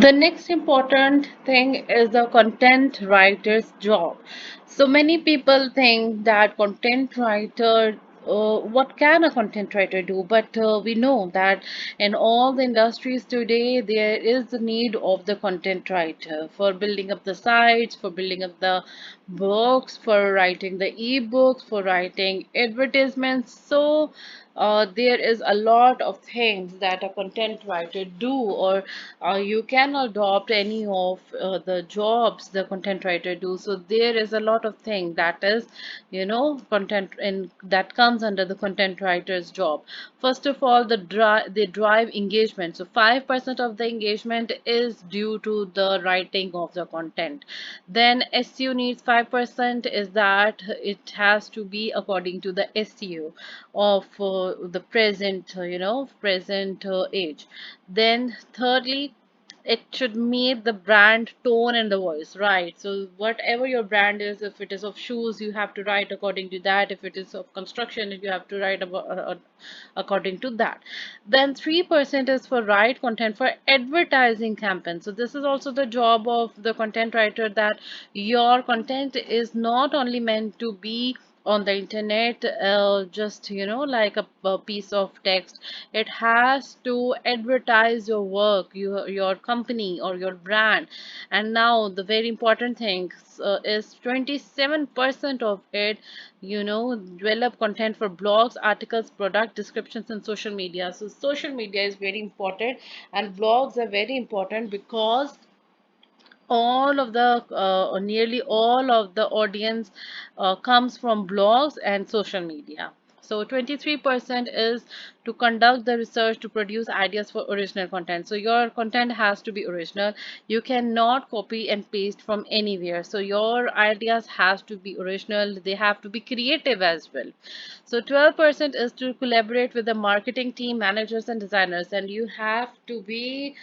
The next important thing is the content writer's job. So many people think that content writer, what can a content writer do? But we know that in all the industries today, there is the need of the content writer for building up the sites, for building up the books, for writing the ebooks, for writing advertisements. So there is a lot of things that a content writer do, or you can adopt any of the jobs the content writer do. So there is a lot of thing that is, content in that comes under the content writer's job. First of all, they drive engagement. So 5% of the engagement is due to the writing of the content. Then SEO needs 5% is that it has to be according to the SEO of the present, present age. Then thirdly, it should meet the brand tone and the voice, right? So whatever your brand is, if it is of shoes, you have to write according to that. If it is of construction, you have to write about according to that. Then 3% is for write content for advertising campaigns. So this is also the job of the content writer, that your content is not only meant to be on the internet, just like a piece of text. It has to advertise your work, your company or your brand. And now the very important thing is 27% of it, develop content for blogs, articles, product descriptions, and social media. So social media is very important, and blogs are very important because all of the or nearly all of the audience comes from blogs and social media. So 23% is to conduct the research to produce ideas for original content. So your content has to be original. You cannot copy and paste from anywhere. So your ideas has to be original. They have to be creative as well. So 12% is to collaborate with the marketing team, managers, and designers, and you have to be,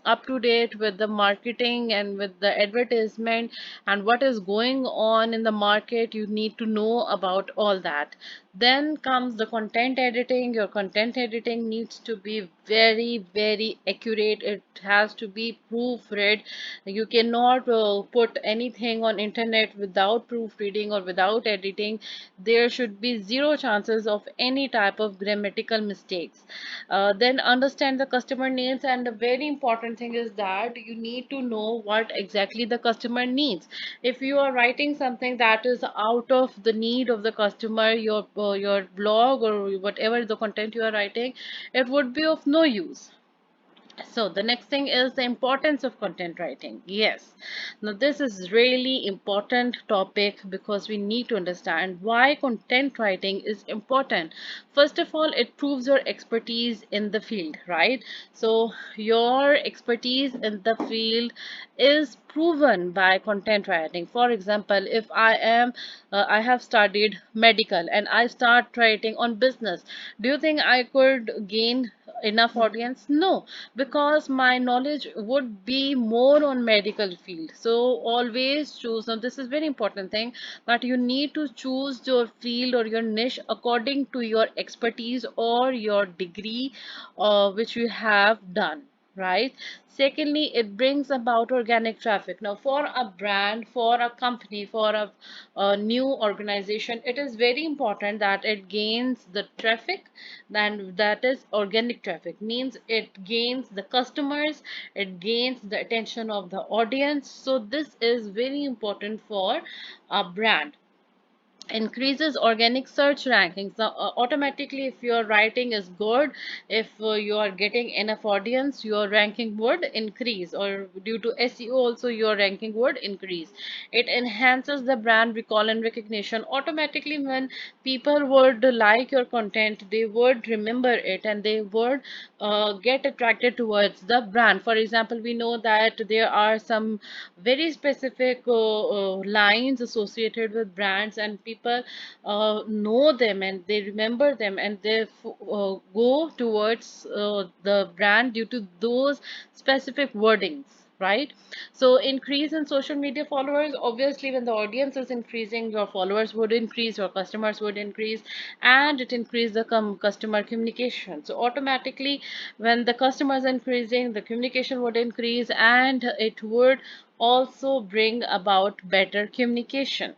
up to date with the marketing and with the advertisement and what is going on in the market. You need to know about all that. Then comes the content editing. Your content editing needs to be very, very accurate. It has to be proofread. You cannot put anything on internet without proofreading or without editing. There should be zero chances of any type of grammatical mistakes. Then understand the customer needs, and the very important thing is that you need to know what exactly the customer needs. If you are writing something that is out of the need of the customer, your blog or whatever the content you are writing, it would be of no use. So the next thing is the importance of content writing. Yes, now this is really important topic because we need to understand why content writing is important. First of all, it proves your expertise in the field, right? So your expertise in the field is proven by content writing. For example, if I have studied medical and I start writing on business, do you think I could gain enough audience? No, because my knowledge would be more on medical field. So always choose, now this is very important thing, that you need to choose your field or your niche according to your expertise or your degree which you have done, right? Secondly, it brings about organic traffic. Now for a brand, for a company, for a new organization, it is very important that it gains the traffic. Then that is organic traffic, means it gains the customers, it gains the attention of the audience. So this is very important for a brand. Increases organic search rankings. Now automatically, if your writing is good, if you are getting enough audience, your ranking would increase, or due to SEO also your ranking would increase. It enhances the brand recall and recognition. Automatically, when people would like your content, they would remember it and they would get attracted towards the brand. For example, we know that there are some very specific lines associated with brands, and people know them and they remember them, and they go towards the brand due to those specific wordings. right? So increase in social media followers, obviously when the audience is increasing, your followers would increase, your customers would increase, and it increase the customer communication. So automatically when the customers increasing, the communication would increase, and it would also bring about better communication.